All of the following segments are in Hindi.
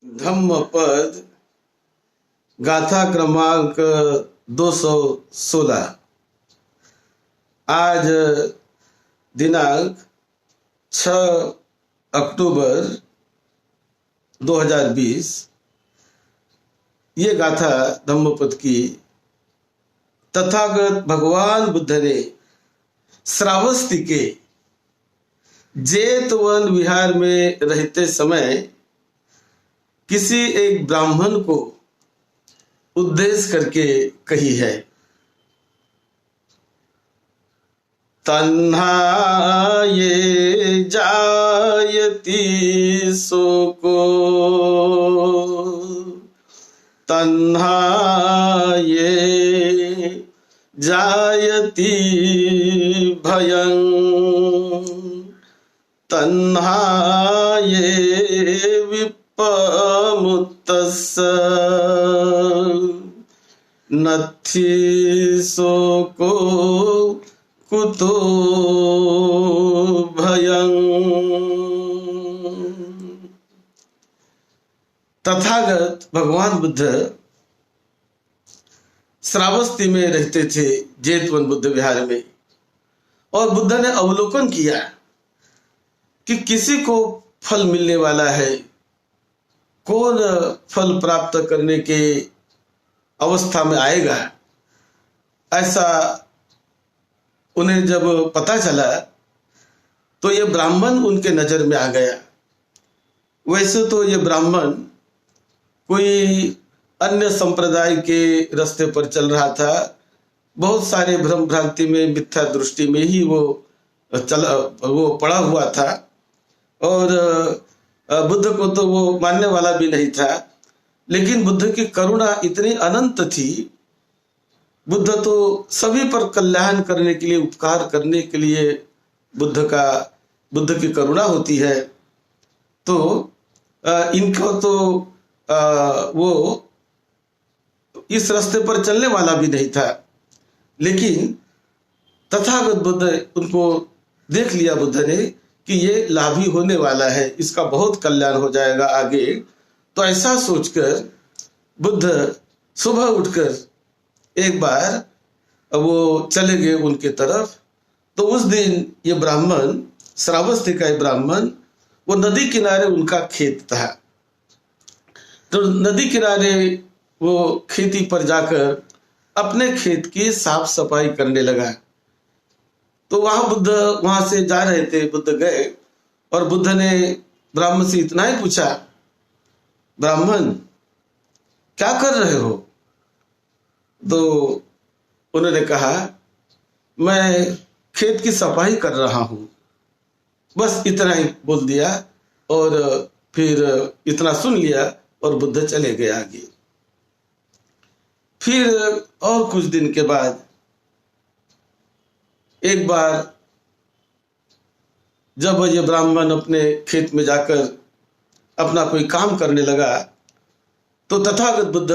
धम्मपद गाथा क्रमांक 216। आज दिनांक 6 अक्टूबर 2020। ये गाथा धम्मपद की तथागत भगवान बुद्ध ने श्रावस्ती के जेतवन विहार में रहते समय किसी एक ब्राह्मण को उद्देश्य करके कही है। तन्हा ये जायति शोको, तन्हा ये जायति भयं, तन्हा ये विपमुत्तस्य नत्थि शोको कुतो भयं। तथागत भगवान बुद्ध श्रावस्ती में रहते थे, जेतवन बुद्ध विहार में। और बुद्ध ने अवलोकन किया कि किसी को फल मिलने वाला है, कौन फल प्राप्त करने के अवस्था में आएगा। ऐसा उन्हें जब पता चला तो ये ब्राह्मण उनके नजर में आ गया। वैसे तो ये ब्राह्मण कोई अन्य संप्रदाय के रास्ते पर चल रहा था, बहुत सारे भ्रम भ्रांति में, मिथ्या दृष्टि में ही वो पड़ा हुआ था और बुद्ध को तो वो मानने वाला भी नहीं था। लेकिन बुद्ध की करुणा इतनी अनंत थी, बुद्ध तो सभी पर कल्याण करने के लिए, उपकार करने के लिए बुद्ध की करुणा होती है। तो इनको तो वो इस रास्ते पर चलने वाला भी नहीं था। लेकिन तथागत बुद्ध उनको देख लिया बुद्ध ने कि ये लाभी होने वाला है, इसका बहुत कल्याण हो जाएगा आगे। तो ऐसा सोचकर बुद्ध सुबह उठकर एक बार वो चले गए उनके तरफ। तो उस दिन ये ब्राह्मण, श्रावस्ती का ब्राह्मण, वो नदी किनारे उनका खेत था। तो नदी किनारे वो खेती पर जाकर अपने खेत की साफ सफाई करने लगा। तो वहां से जा रहे थे, बुद्ध गए और बुद्ध ने ब्राह्मण से इतना ही पूछा, ब्राह्मण क्या कर रहे हो? तो उन्होंने कहा, मैं खेत की सफाई कर रहा हूं। बस इतना ही बोल दिया और फिर इतना सुन लिया और बुद्ध चले गए आगे। फिर और कुछ दिन के बाद एक बार जब ये ब्राह्मण अपने खेत में जाकर अपना कोई काम करने लगा तो तथागत बुद्ध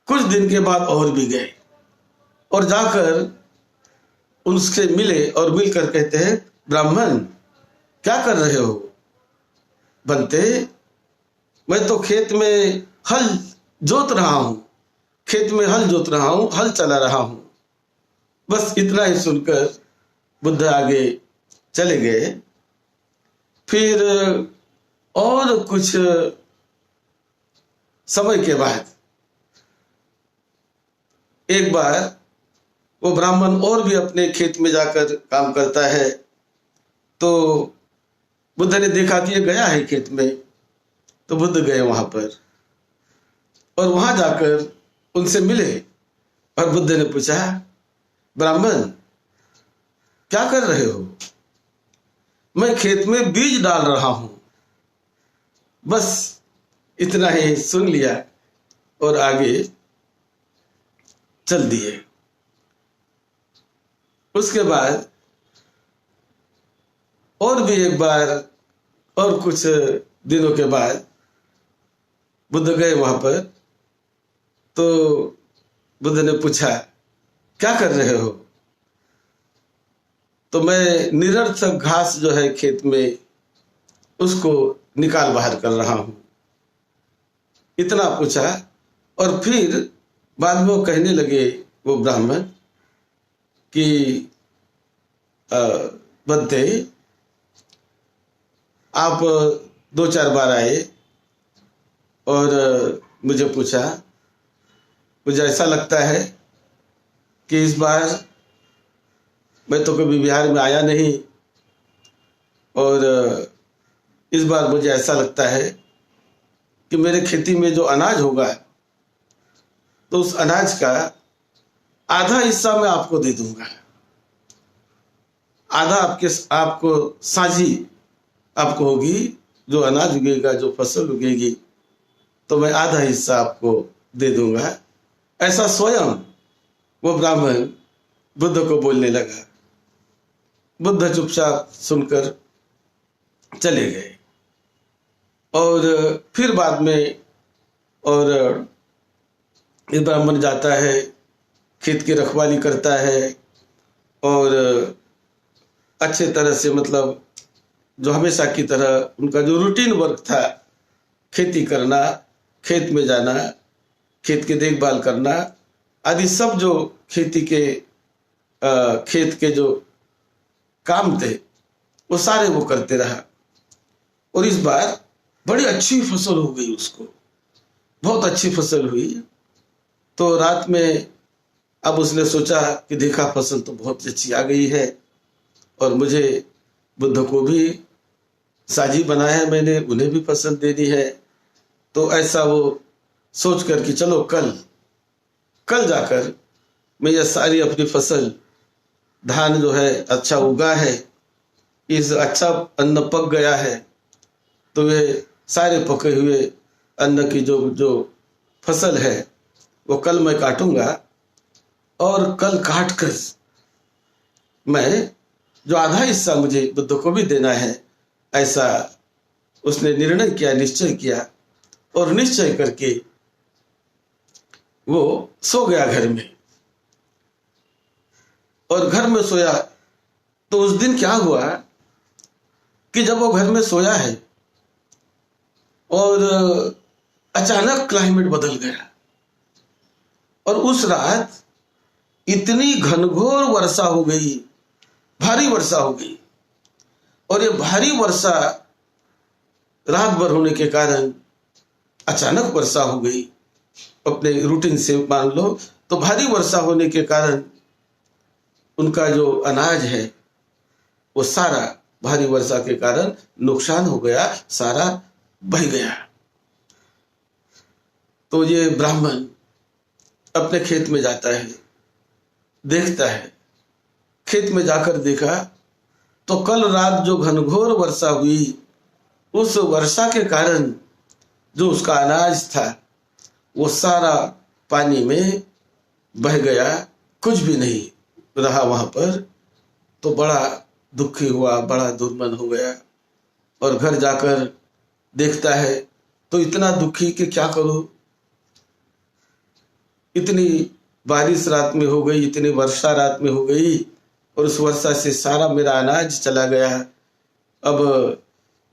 कुछ दिन के बाद और भी गए और जाकर उनसे मिले और मिलकर कहते हैं, ब्राह्मण क्या कर रहे हो? बनते, मैं तो खेत में हल जोत रहा हूं, खेत में हल जोत रहा हूं, हल चला रहा हूं। बस इतना ही सुनकर बुद्ध आगे चले गए। फिर और कुछ समय के बाद एक बार वो ब्राह्मण और भी अपने खेत में जाकर काम करता है। तो बुद्ध ने देखा कि ये गया है खेत में। तो बुद्ध गए वहां पर और वहां जाकर उनसे मिले और बुद्ध ने पूछा, ब्राह्मण क्या कर रहे हो? मैं खेत में बीज डाल रहा हूं। बस इतना ही सुन लिया और आगे चल दिए। उसके बाद और भी एक बार और कुछ दिनों के बाद बुद्ध गए वहां पर। तो बुद्ध ने पूछा, क्या कर रहे हो? तो मैं निरर्थक घास जो है खेत में, उसको निकाल बाहर कर रहा हूं। इतना पूछा। और फिर बाद में वो कहने लगे, वो ब्राह्मण, कि बद्दे, आप 2-4 बार आए और मुझे पूछा, मुझे ऐसा लगता है कि इस बार मैं तो कभी बिहार में आया नहीं, और इस बार मुझे ऐसा लगता है कि मेरे खेती में जो अनाज होगा तो उस अनाज का आधा हिस्सा मैं आपको दे दूंगा, आधा आपको साझी आपको होगी, जो अनाज उगेगा, जो फसल उगेगी, तो मैं आधा हिस्सा आपको दे दूंगा। ऐसा स्वयं वो ब्राह्मण बुद्ध को बोलने लगा। बुद्ध चुपचाप सुनकर चले गए। और फिर बाद में, और ये ब्राह्मण जाता है, खेत की रखवाली करता है, और अच्छे तरह से, मतलब जो हमेशा की तरह उनका जो रूटीन वर्क था, खेती करना, खेत में जाना, खेत की देखभाल करना आदि सब जो खेती के खेत के जो काम थे वो सारे वो करते रहा। और इस बार बड़ी अच्छी फसल हो गई उसको, बहुत अच्छी फसल हुई। तो रात में अब उसने सोचा कि देखा फसल तो बहुत अच्छी आ गई है, और मुझे बुद्ध को भी साजी बनाया है मैंने, उन्हें भी पसंद देनी है। तो ऐसा वो सोच कर कि चलो कल जाकर मैं ये सारी अपनी फसल, धान जो है अच्छा उगा है, इस अच्छा अन्न पक गया है, तो वे सारे पके हुए अन्न की जो जो फसल है वो कल मैं काटूंगा, और कल काट कर मैं जो आधा हिस्सा मुझे बुद्ध को भी देना है, ऐसा उसने निर्णय किया, निश्चय किया। और निश्चय करके वो सो गया घर में। और घर में सोया तो उस दिन क्या हुआ कि जब वो घर में सोया है और अचानक क्लाइमेट बदल गया, और उस रात इतनी घनघोर वर्षा हो गई, भारी वर्षा हो गई। और ये भारी वर्षा रात भर होने के कारण अचानक वर्षा हो गई, अपने रूटीन से मान लो। तो भारी वर्षा होने के कारण उनका जो अनाज है वो सारा भारी वर्षा के कारण नुकसान हो गया, सारा बह गया। तो ये ब्राह्मण अपने खेत में जाता है, देखता है। खेत में जाकर देखा तो कल रात जो घनघोर वर्षा हुई, उस वर्षा के कारण जो उसका अनाज था वो सारा पानी में बह गया, कुछ भी नहीं रहा वहां पर। तो बड़ा दुखी हुआ, बड़ा दुर्मन हो गया, और घर जाकर देखता है तो इतना दुखी कि क्या करूं, इतनी बारिश रात में हो गई, इतनी वर्षा रात में हो गई, और उस वर्षा से सारा मेरा अनाज चला गया। अब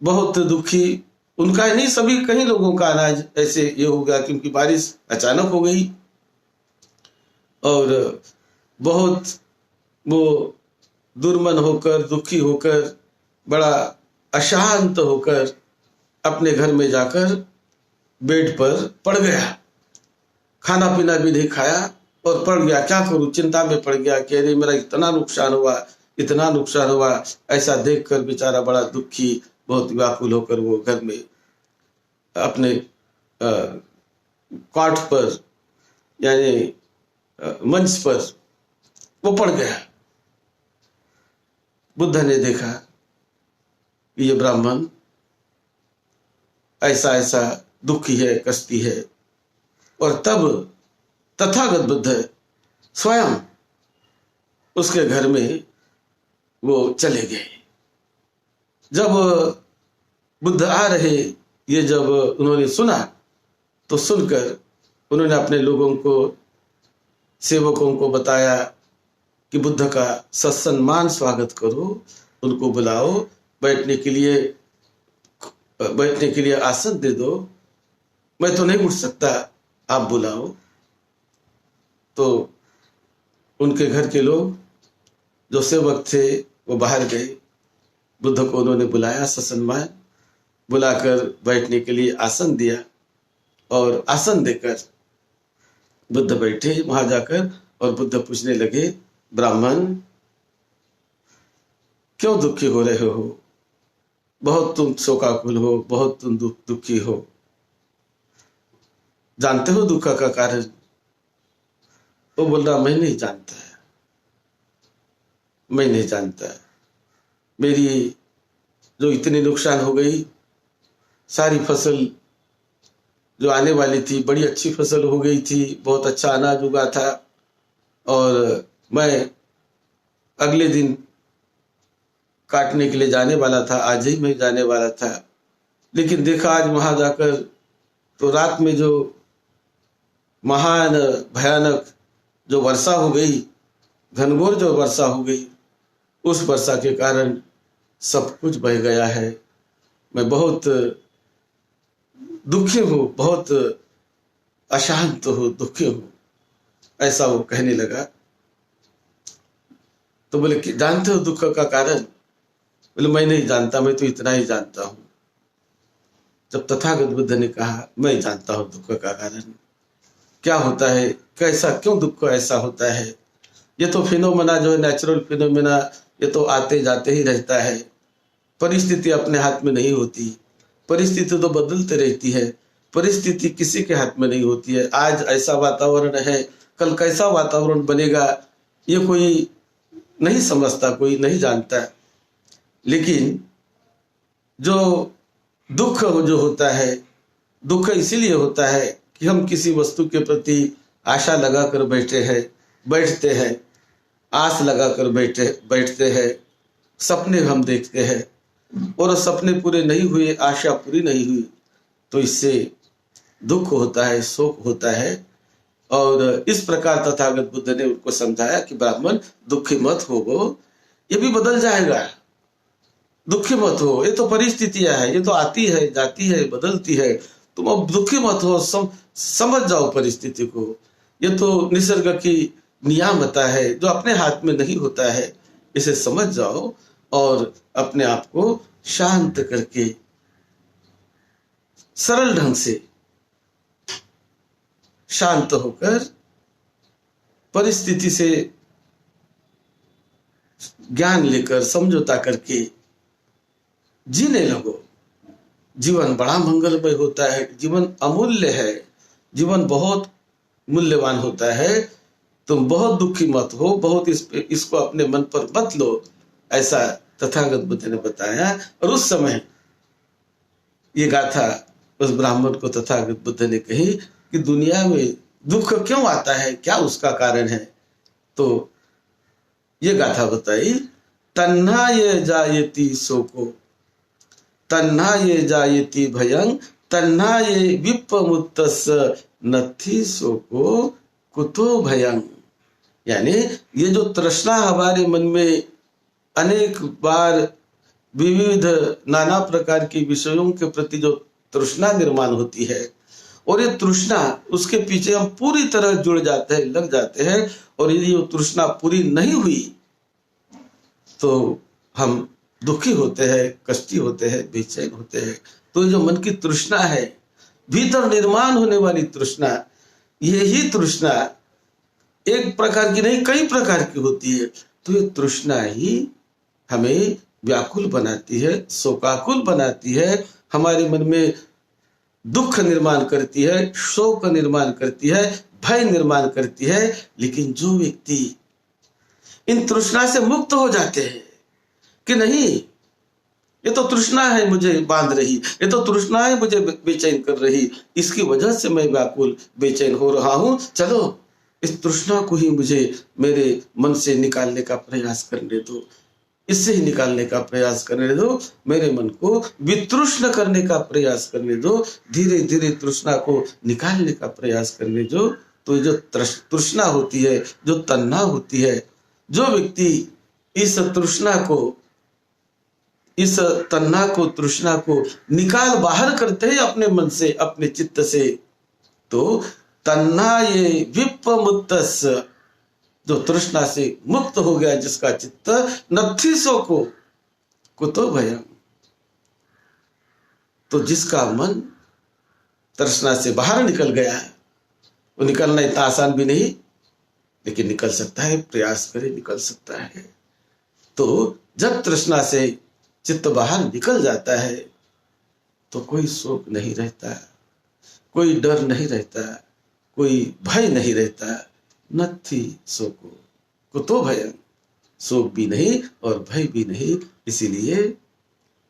बहुत दुखी, उनका ही नहीं, सभी कई लोगों का अनाज ऐसे ये हो गया, क्योंकि बारिश अचानक हो गई। और बहुत वो दुर्मन होकर, दुखी होकर, बड़ा अशांत होकर अपने घर में जाकर बेड पर पड़ गया। खाना पीना भी नहीं खाया और पड़ गया। क्या करूं, चिंता में पड़ गया कि अरे मेरा इतना नुकसान हुआ, इतना नुकसान हुआ। ऐसा देखकर बेचारा बड़ा दुखी, बहुत व्याकुल होकर वो घर में अपने कॉट पर, यानी मंच पर वो पड़ गया। बुद्ध ने देखा कि ये ब्राह्मण ऐसा ऐसा दुखी है, कष्टी है, और तब तथागत बुद्ध स्वयं उसके घर में वो चले गए। जब बुद्ध आ रहे, ये जब उन्होंने सुना तो सुनकर उन्होंने अपने लोगों को, सेवकों को बताया कि बुद्ध का सत्सम्मान स्वागत करो, उनको बुलाओ, बैठने के लिए आसन दे दो। मैं तो नहीं उठ सकता, आप बुलाओ। तो उनके घर के लोग जो सेवक थे वो बाहर गए, बुद्ध को उन्होंने बुलाया ससन्मान, बुलाकर बैठने के लिए आसन दिया और आसन देकर बुद्ध बैठे वहां जाकर। और बुद्ध पूछने लगे, ब्राह्मण क्यों दुखी हो रहे हो? बहुत तुम शोकाकुल हो, बहुत तुम दुखी हो, जानते हो दुख का कारण? वो बोल रहा, मैं नहीं जानता, मैं नहीं जानता। मेरी जो इतनी नुकसान हो गई, सारी फसल जो आने वाली थी, बड़ी अच्छी फसल हो गई थी, बहुत अच्छा अनाज उगा था, और मैं अगले दिन काटने के लिए जाने वाला था, आज ही मैं जाने वाला था। लेकिन देखा आज वहां जाकर तो रात में जो महान भयानक जो वर्षा हो गई, घनघोर जो वर्षा हो गई, उस वर्षा के कारण सब कुछ बह गया है। मैं बहुत दुखी हूँ, बहुत अशांत हूँ, दुखी हूँ, ऐसा वो कहने लगा। तो बोले कि जानते हो दुख का कारण? बोले मैं नहीं जानता, मैं तो इतना ही जानता हूँ। जब तथागत बुद्ध ने कहा मैं जानता हूँ दुख का कारण क्या होता है, कैसा क्यों दुख ऐसा होता है, ये तो फिनोमेना जो है नेचुरल फिनोमेना, ये तो आते जाते ही रहता है, परिस्थिति अपने हाथ में नहीं होती, परिस्थिति तो बदलते रहती है, परिस्थिति किसी के हाथ में नहीं होती है। आज ऐसा वातावरण है, कल कैसा वातावरण बनेगा ये कोई नहीं समझता, कोई नहीं जानता। लेकिन जो दुख जो होता है, दुख इसीलिए होता है कि हम किसी वस्तु के प्रति आशा लगाकर बैठते हैं, आस लगाकर बैठते हैं, सपने हम देखते हैं, और सपने पूरे नहीं हुए, आशा पूरी नहीं हुई, तो इससे दुख होता है, शोक होता है। और इस प्रकार तथागत बुद्ध ने उनको समझाया कि ब्राह्मण दुखी मत हो, ये भी बदल जाएगा, दुखी मत हो, ये तो परिस्थितियां है, ये तो आती है जाती है बदलती है, तुम अब दुखी मत हो, समझ जाओ परिस्थिति को, ये तो निसर्ग की नियामता है जो अपने हाथ में नहीं होता है, इसे समझ जाओ और अपने आप को शांत करके सरल ढंग से शांत होकर परिस्थिति से ज्ञान लेकर समझौता करके जीने लगो। जीवन बड़ा मंगलमय होता है, जीवन अमूल्य है, जीवन बहुत मूल्यवान होता है। तुम बहुत दुखी मत हो, बहुत इसको अपने मन पर मत लो, ऐसा तथागत बुद्ध ने बताया। और उस समय ये गाथा उस ब्राह्मण को तथागत बुद्ध ने कही कि दुनिया में दुख क्यों आता है, क्या उसका कारण है। तो ये गाथा बताई, तन्हाय जायति शोको, तन्हाय जायति भयं, तन्हाय विपमुत्तस्य नथि शोको कुतो भयं। यानी ये जो तृष्णा हमारे मन में अनेक बार विविध नाना प्रकार के विषयों के प्रति जो तृष्णा निर्माण होती है, और ये तृष्णा उसके पीछे हम पूरी तरह जुड़ जाते हैं, लग जाते हैं, और यदि वो तृष्णा पूरी नहीं हुई तो हम दुखी होते हैं, कष्टी होते हैं, बेचैन होते हैं। तो जो मन की तृष्णा है, भीतर निर्माण होने वाली तृष्णा, यही तृष्णा एक प्रकार की नहीं कई प्रकार की होती है। तो ये तृष्णा ही हमें व्याकुल बनाती है, शोकाकुल बनाती है, हमारे मन में दुख निर्माण करती है, शोक निर्माण करती है, भय निर्माण करती है। लेकिन जो व्यक्ति इन तृष्णा से मुक्त हो जाते हैं कि नहीं, ये तो तृष्णा है मुझे बांध रही, ये तो तृष्णा है मुझे बेचैन कर रही, इसकी वजह से मैं व्याकुल बेचैन हो रहा हूं, चलो इस तृष्णा को ही मुझे मेरे मन से निकालने का प्रयास करने दो, इससे ही निकालने का प्रयास करने दो, मेरे मन को वितृष्ण करने का प्रयास करने दो, धीरे धीरे तृष्णा को निकालने का प्रयास करने दो। तो जो तृष्णा होती है, जो तन्हा होती है, जो व्यक्ति इस तृष्णा को इस तन्ना को, तृष्णा को निकाल बाहर करते हैं अपने मन से, अपने चित्त से, तो तन्ना ये विप्पमुत्तस, जो तृष्णा से मुक्त हो गया जिसका चित्त, नत्थी सो को कुतो भयम, तो जिसका मन तृष्णा से बाहर निकल गया है, वो निकलना इतना आसान भी नहीं, लेकिन निकल सकता है, प्रयास करे निकल सकता है। तो जब तृष्णा से चित्त बाहर निकल जाता है तो कोई शोक नहीं रहता, कोई डर नहीं रहता, कोई भय नहीं रहता। नत्थी शोको कुतो भयम, शोक भी नहीं और भय भी नहीं। इसीलिए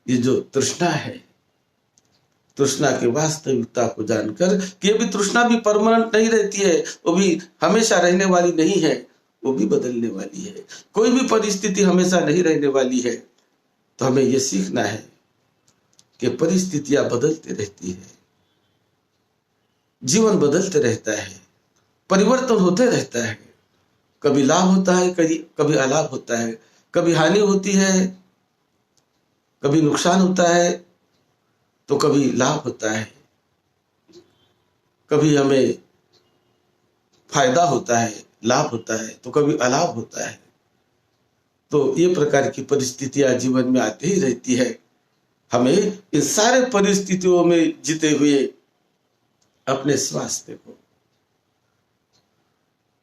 ये जो तृष्णा है, तृष्णा की वास्तविकता को जानकर कि अभी तृष्णा भी परमानेंट नहीं रहती है, वो भी हमेशा रहने वाली नहीं है, वो भी बदलने वाली है। कोई भी परिस्थिति हमेशा नहीं रहने वाली है। तो हमें ये सीखना है कि परिस्थितियां बदलती रहती है, जीवन बदलते रहता है, परिवर्तन होते रहता है। कभी लाभ होता है, कभी अलाभ होता है, कभी हानि होती है, कभी नुकसान होता है, तो कभी लाभ होता है, कभी हमें फायदा होता है, लाभ होता है, तो कभी अलाभ होता है। तो ये प्रकार की परिस्थितियां जीवन में आती ही रहती है। हमें इन सारे परिस्थितियों में जीते हुए अपने स्वास्थ्य को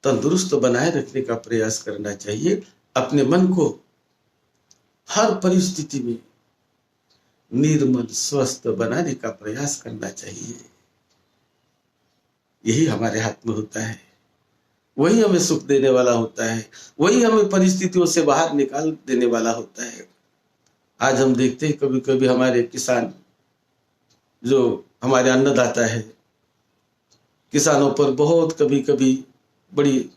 तंदुरुस्त बनाए रखने का प्रयास करना चाहिए। अपने मन को हर परिस्थिति में निर्मल स्वस्थ बनाने का प्रयास करना चाहिए। यही हमारे हाथ में होता है, वही हमें सुख देने वाला होता है, वही हमें परिस्थितियों से बाहर निकाल देने वाला होता है। आज हम देखते हैं कभी कभी हमारे किसान, जो हमारे अन्नदाता है, किसानों पर बहुत कभी कभी बड़ी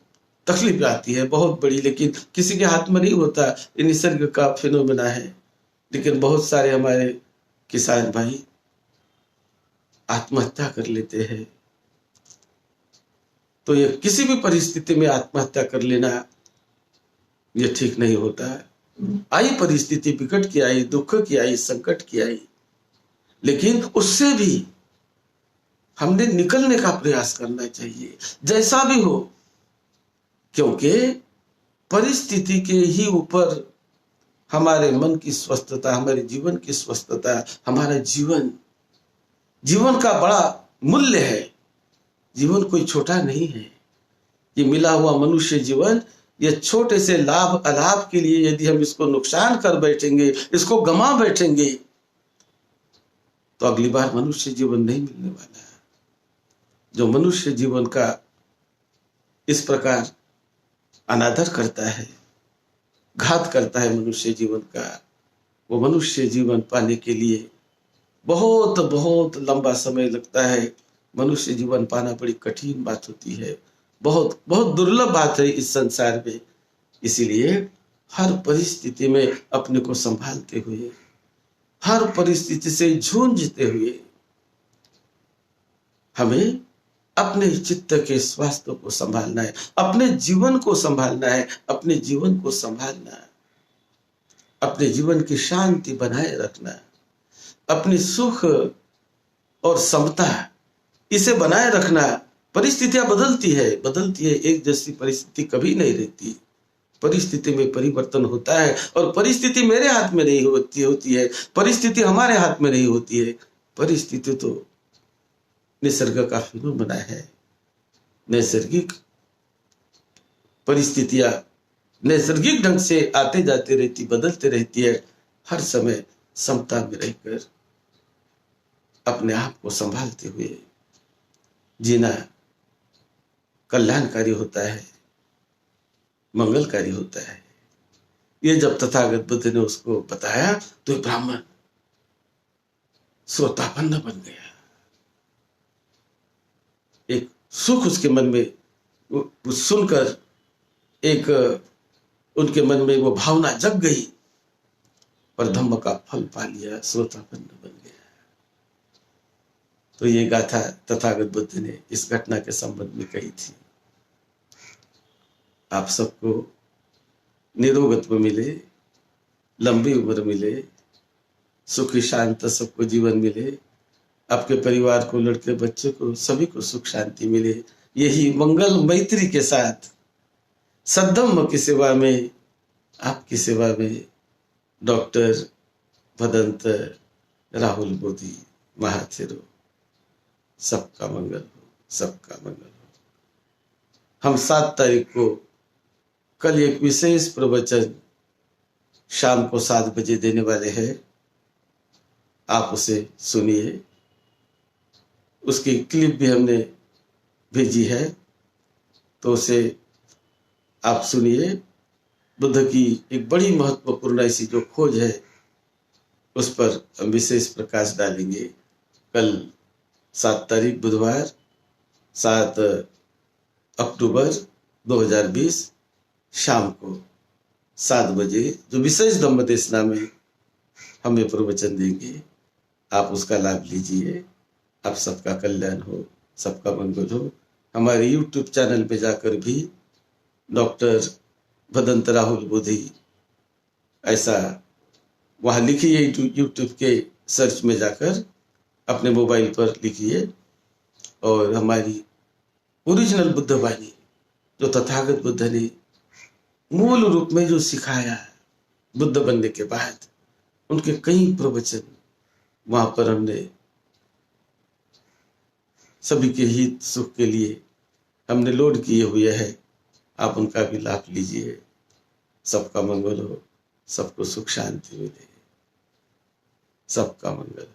तकलीफ आती है, बहुत बड़ी, लेकिन किसी के हाथ में नहीं होता, ये निसर्ग का फिनोमेना है। लेकिन बहुत सारे हमारे किसान भाई आत्महत्या कर लेते हैं। तो ये किसी भी परिस्थिति में आत्महत्या कर लेना ये ठीक नहीं होता है। आई परिस्थिति विकट की आई, दुख की आई, संकट की आई, लेकिन उससे भी हमने निकलने का प्रयास करना चाहिए, जैसा भी हो, क्योंकि परिस्थिति के ही ऊपर हमारे मन की स्वस्थता, हमारे जीवन की स्वस्थता, हमारा जीवन का बड़ा मूल्य है। जीवन कोई छोटा नहीं है। ये मिला हुआ मनुष्य जीवन, ये छोटे से लाभ अलाभ के लिए यदि हम इसको नुकसान कर बैठेंगे, इसको गंवा बैठेंगे, तो अगली बार मनुष्य जीवन नहीं मिलने वाला। जो मनुष्य जीवन का इस प्रकार अनादर करता है, घात करता है मनुष्य जीवन का, वो मनुष्य जीवन पाने के लिए बहुत बहुत लंबा समय लगता है। मनुष्य जीवन पाना बड़ी कठिन बात होती है, बहुत बहुत दुर्लभ बात है इस संसार में। इसीलिए हर परिस्थिति में अपने को संभालते हुए, हर परिस्थिति से जूझते हुए हमें अपने चित्त के स्वास्थ्य को संभालना है, अपने जीवन को संभालना है, अपने जीवन को संभालना है, अपने जीवन की शांति बनाए रखना, अपनी सुख और समता इसे बनाए रखना। परिस्थितियां बदलती है, एक जैसी परिस्थिति कभी नहीं रहती। परिस्थिति में परिवर्तन होता है, और परिस्थिति मेरे हाथ में नहीं होती है, परिस्थिति हमारे हाथ में नहीं होती है। परिस्थिति तो निसर्ग का फिनोमेना है। नैसर्गिक परिस्थितियां नैसर्गिक ढंग से आते जाते रहती, बदलते रहती है। हर समय समता में रहकर अपने आप को संभालते हुए जीना कल्याणकारी होता है, मंगलकारी होता है। ये जब तथागत बुद्ध ने उसको बताया तो ब्राह्मण श्रोतापन्न बन गया। एक सुख उसके मन में सुनकर एक उनके मन में वो भावना जग गई और धम्म का फल पा लिया, श्रोतापन्न बन गया। तो ये गाथा तथागत बुद्ध ने इस घटना के संबंध में कही थी। आप सबको निरोगत्व मिले, लंबी उम्र मिले, सुखी शांत सबको जीवन मिले, आपके परिवार को, लड़के बच्चे को, सभी को सुख शांति मिले। यही मंगल मैत्री के साथ सद्धम्म की सेवा में, आपकी सेवा में डॉक्टर भदंत राहुल बोधी महाथिरो। सबका मंगल हो, सबका मंगल हो। हम 7 तारीख को कल एक विशेष प्रवचन शाम को 7 बजे देने वाले हैं। आप उसे सुनिए। उसकी क्लिप भी हमने भेजी है, तो उसे आप सुनिए। बुद्ध की एक बड़ी महत्वपूर्ण ऐसी जो खोज है, उस पर हम विशेष प्रकाश डालेंगे। कल 7 तारीख बुधवार 7 अक्टूबर 2020 शाम को 7 बजे जो विशेष धम्म देशना में हमें प्रवचन देंगे, आप उसका लाभ लीजिए। आप सबका कल्याण हो, सबका मंगल हो। हमारे यूट्यूब चैनल पे जाकर भी डॉक्टर भदंत राहुल बोधी ऐसा वहाँ लिखिए, यूट्यूब के सर्च में जाकर अपने मोबाइल पर लिखिए, और हमारी ओरिजिनल बुद्ध वाणी जो तथागत बुद्ध ने मूल रूप में जो सिखाया बुद्ध बनने के बाद, उनके कई प्रवचन वहां पर हमने सभी के हित सुख के लिए हमने लोड किए हुए हैं। आप उनका भी लाभ लीजिए। सबका मंगल हो, सबको सुख शांति मिले। सबका मंगल।